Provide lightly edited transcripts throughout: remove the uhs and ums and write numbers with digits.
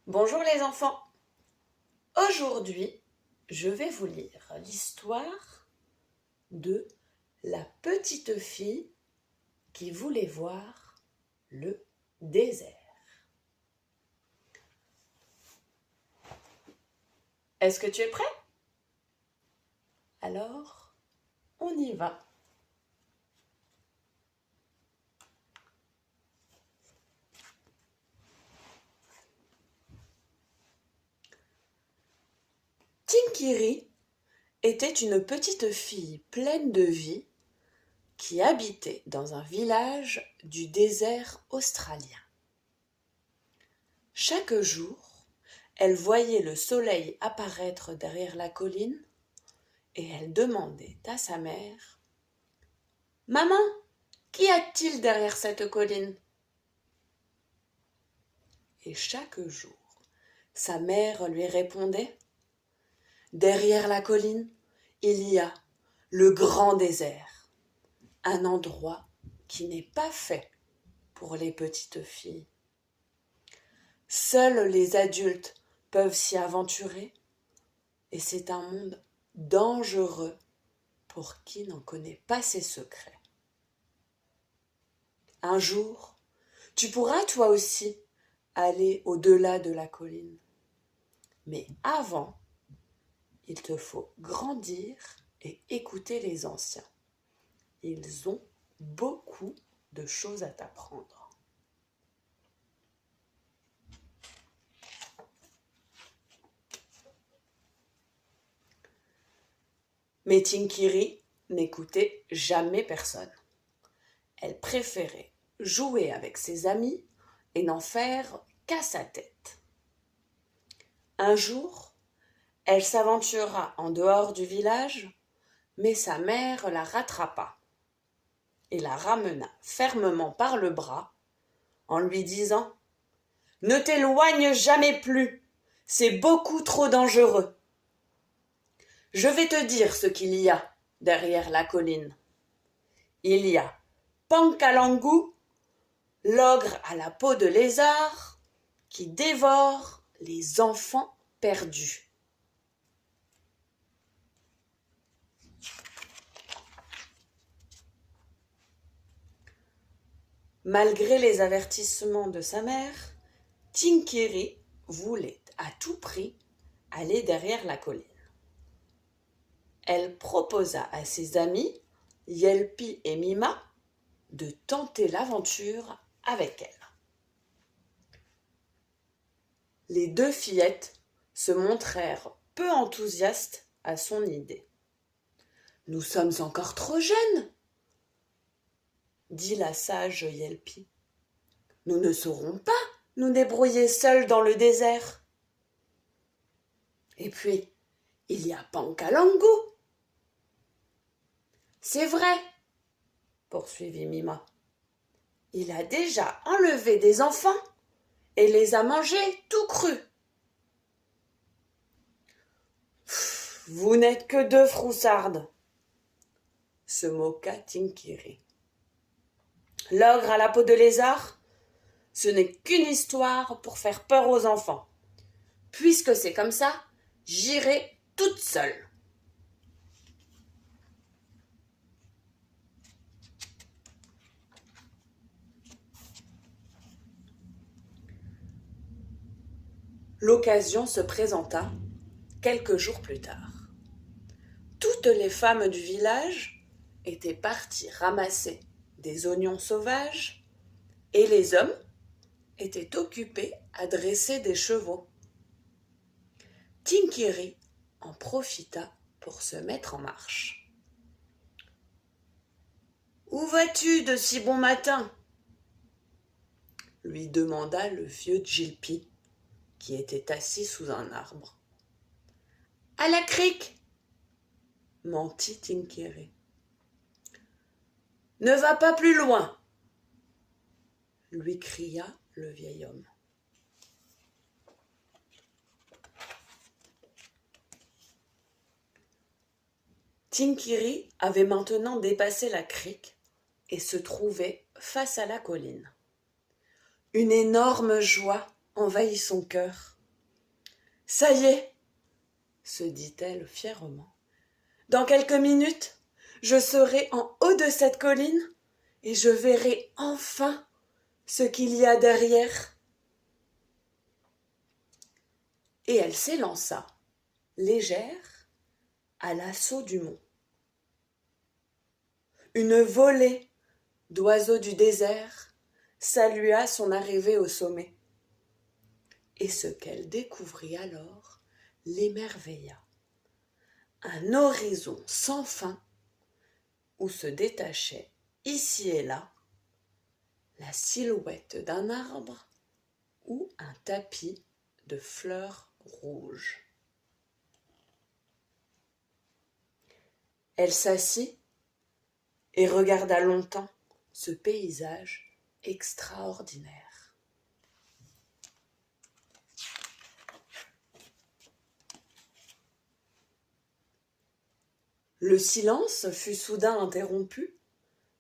Bonjour les enfants. Aujourd'hui, je vais vous lire l'histoire de la petite fille qui voulait voir le désert. Est-ce que tu es prêt? Alors, on y va. Tinkiri était une petite fille pleine de vie qui habitait dans un village du désert australien. Chaque jour, elle voyait le soleil apparaître derrière la colline et elle demandait à sa mère « Maman, qu'y a-t-il derrière cette colline ?» Et chaque jour, sa mère lui répondait « Derrière la colline, il y a le grand désert, un endroit qui n'est pas fait pour les petites filles. Seuls les adultes peuvent s'y aventurer et c'est un monde dangereux pour qui n'en connaît pas ses secrets. Un jour, tu pourras toi aussi aller au-delà de la colline. Mais avant, il te faut grandir et écouter les anciens. Ils ont beaucoup de choses à t'apprendre. Mais Tinkiri n'écoutait jamais personne. Elle préférait jouer avec ses amis et n'en faire qu'à sa tête. Un jour, elle s'aventura en dehors du village, mais sa mère la rattrapa et la ramena fermement par le bras en lui disant « Ne t'éloigne jamais plus, c'est beaucoup trop dangereux. Je vais te dire ce qu'il y a derrière la colline. Il y a Pankalangu, l'ogre à la peau de lézard, qui dévore les enfants perdus. » Malgré les avertissements de sa mère, Tinkiri voulait à tout prix aller derrière la colline. Elle proposa à ses amis, Yelpi et Mima, de tenter l'aventure avec elle. Les deux fillettes se montrèrent peu enthousiastes à son idée. « Nous sommes encore trop jeunes, » dit la sage Yelpi. « Nous ne saurons pas nous débrouiller seuls dans le désert. Et puis, il y a Pankalangu. » C'est vrai, poursuivit Mima. Il a déjà enlevé des enfants et les a mangés tout crus. Vous n'êtes que deux froussardes, se moqua Tinkiri. L'ogre à la peau de lézard, ce n'est qu'une histoire pour faire peur aux enfants. Puisque c'est comme ça, j'irai toute seule. L'occasion se présenta quelques jours plus tard. Toutes les femmes du village étaient parties ramasser des oignons sauvages et les hommes étaient occupés à dresser des chevaux. Tinkiri en profita pour se mettre en marche. « Où vas-tu de si bon matin ?» lui demanda le vieux Djilpi, qui était assis sous un arbre. « À la crique !» mentit Tinkiri. « Ne va pas plus loin !» lui cria le vieil homme. Tinkiri avait maintenant dépassé la crique et se trouvait face à la colline. Une énorme joie envahit son cœur. Ça y est, se dit-elle fièrement. Dans quelques minutes, je serai en haut de cette colline et je verrai enfin ce qu'il y a derrière. Et elle s'élança, légère, à l'assaut du mont. Une volée d'oiseaux du désert salua son arrivée au sommet. Et ce qu'elle découvrit alors l'émerveilla. Un horizon sans fin où se détachait, ici et là, la silhouette d'un arbre ou un tapis de fleurs rouges. Elle s'assit et regarda longtemps ce paysage extraordinaire. Le silence fut soudain interrompu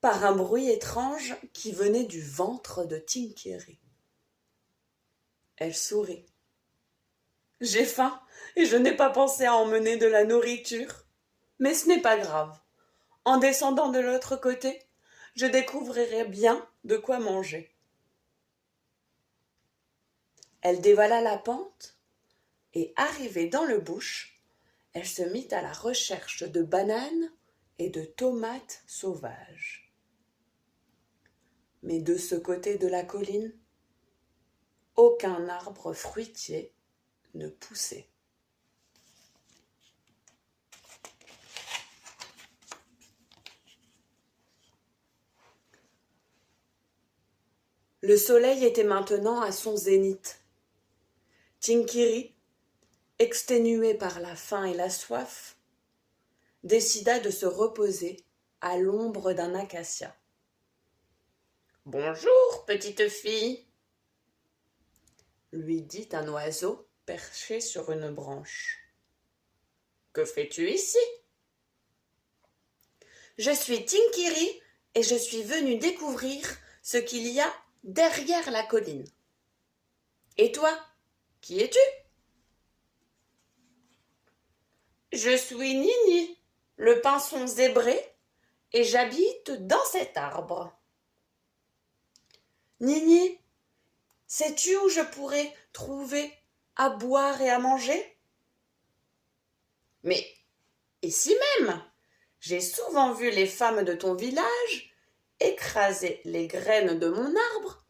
par un bruit étrange qui venait du ventre de Tinkéry. Elle sourit. « J'ai faim et je n'ai pas pensé à emmener de la nourriture. Mais ce n'est pas grave. En descendant de l'autre côté, je découvrirai bien de quoi manger. » Elle dévala la pente et, arrivée dans le bush, elle se mit à la recherche de bananes et de tomates sauvages. Mais de ce côté de la colline, aucun arbre fruitier ne poussait. Le soleil était maintenant à son zénith. Tinkéry, exténué par la faim et la soif, décida de se reposer à l'ombre d'un acacia. « Bonjour, petite fille !» lui dit un oiseau perché sur une branche. « Que fais-tu ici ?»« Je suis Tinkéry et je suis venue découvrir ce qu'il y a derrière la colline. Et toi, qui es-tu ?»« Je suis Nini, le pinson zébré, et j'habite dans cet arbre. »« Nini, sais-tu où je pourrais trouver à boire et à manger ?»« Mais ici même, j'ai souvent vu les femmes de ton village écraser les graines de mon arbre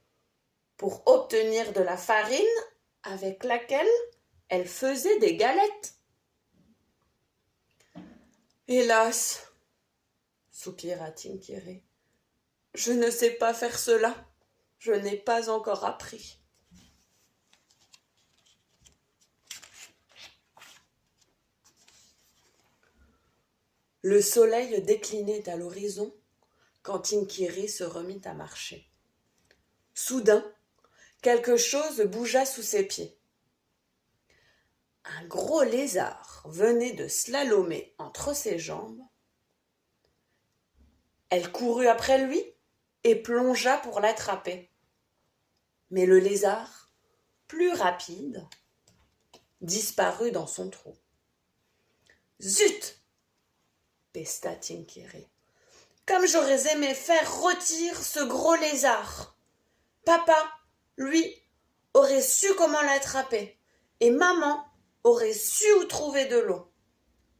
pour obtenir de la farine avec laquelle elles faisaient des galettes. »« Hélas, soupira Tinkéry, je ne sais pas faire cela, je n'ai pas encore appris. » Le soleil déclinait à l'horizon quand Tinkéry se remit à marcher. Soudain, quelque chose bougea sous ses pieds. Un gros lézard venait de slalomer entre ses jambes. Elle courut après lui et plongea pour l'attraper. Mais le lézard, plus rapide, disparut dans son trou. « Zut !» pesta Tinkéry. « Comme j'aurais aimé faire rôtir ce gros lézard. Papa, lui, aurait su comment l'attraper, et maman aurait su où trouver de l'eau.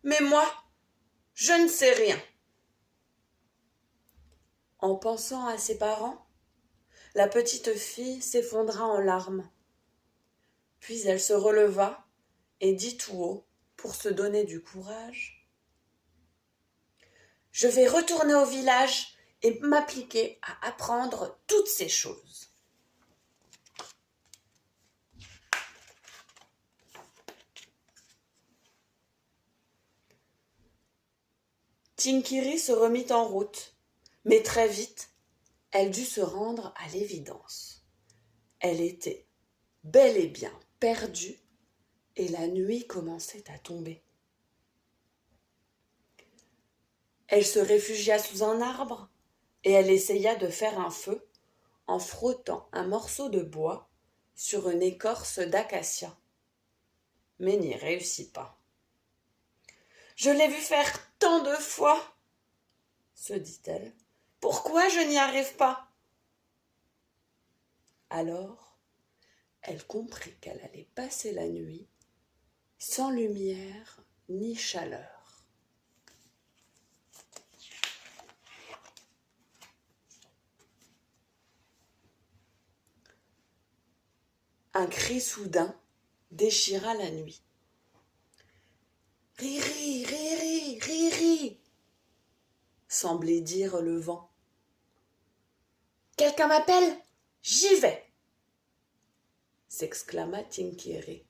Mais moi, je ne sais rien. » En pensant à ses parents, la petite fille s'effondra en larmes. Puis elle se releva et dit tout haut, pour se donner du courage: « Je vais retourner au village et m'appliquer à apprendre toutes ces choses. » Tinkéry se remit en route, mais très vite, elle dut se rendre à l'évidence. Elle était bel et bien perdue et la nuit commençait à tomber. Elle se réfugia sous un arbre et elle essaya de faire un feu en frottant un morceau de bois sur une écorce d'acacia. mais n'y réussit pas. « Je l'ai vu faire tant de fois, se dit-elle. Pourquoi je n'y arrive pas ?» Alors, elle comprit qu'elle allait passer la nuit sans lumière ni chaleur. Un cri soudain déchira la nuit. « Riri, riri, riri !» semblait dire le vent. « Quelqu'un m'appelle ? J'y vais !» s'exclama Tinky,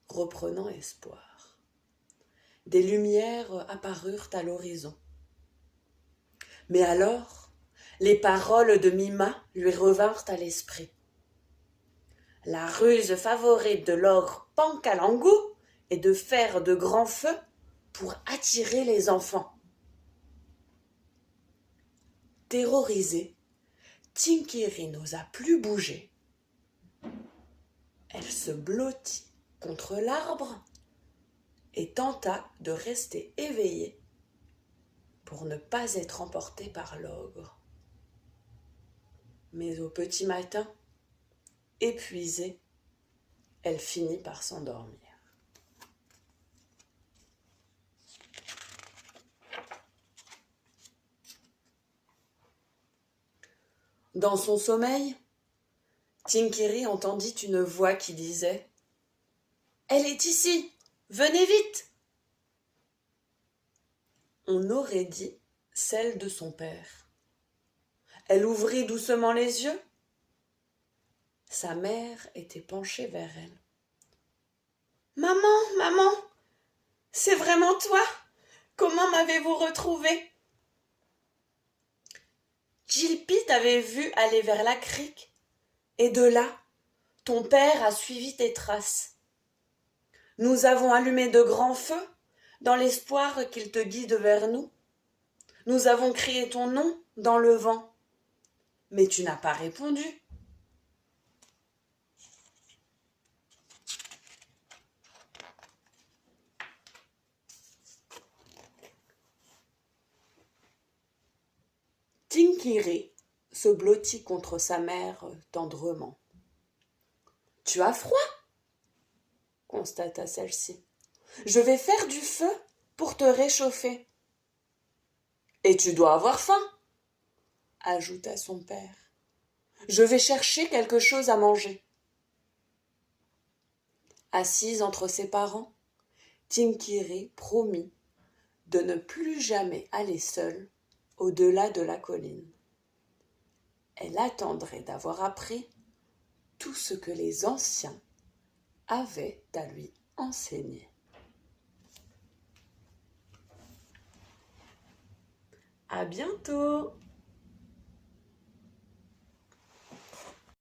reprenant espoir. Des lumières apparurent à l'horizon. Mais alors, les paroles de Mima lui revinrent à l'esprit. La ruse favorite de l'ogre Pankalangu est de faire de grands feux pour attirer les enfants. Terrorisée, Tinky n'osa plus bouger. Elle se blottit contre l'arbre et tenta de rester éveillée pour ne pas être emportée par l'ogre. Mais au petit matin, épuisée, elle finit par s'endormir. Dans son sommeil, Tinky entendit une voix qui disait « Elle est ici, venez vite !» On aurait dit celle de son père. Elle ouvrit doucement les yeux. Sa mère était penchée vers elle. « Maman, maman, c'est vraiment toi? Comment m'avez-vous retrouvée ?» Jilpi t'avait vu aller vers la crique, et de là, ton père a suivi tes traces. Nous avons allumé de grands feux, dans l'espoir qu'il te guide vers nous. Nous avons crié ton nom dans le vent, mais tu n'as pas répondu. Tinky se blottit contre sa mère tendrement. « Tu as froid ?» constata celle-ci. « Je vais faire du feu pour te réchauffer. »« Et tu dois avoir faim » ajouta son père. « Je vais chercher quelque chose à manger. » Assise entre ses parents, Tinky promit de ne plus jamais aller seule au-delà de la colline. Elle attendrait d'avoir appris tout ce que les anciens avaient à lui enseigner. À bientôt!